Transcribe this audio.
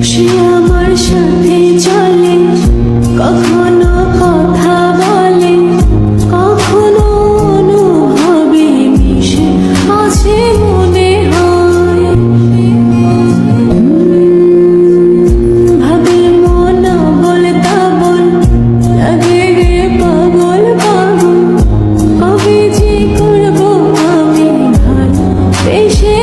সে আমার সাথে চলে, কখনো কথা বলে, কখনো অনুভবে মিশে আছে মনে হয়। ভাবে মন বল তাবল, লাগে রে পাগল পাগল। কবে যে করবো আমি ভালো বেশে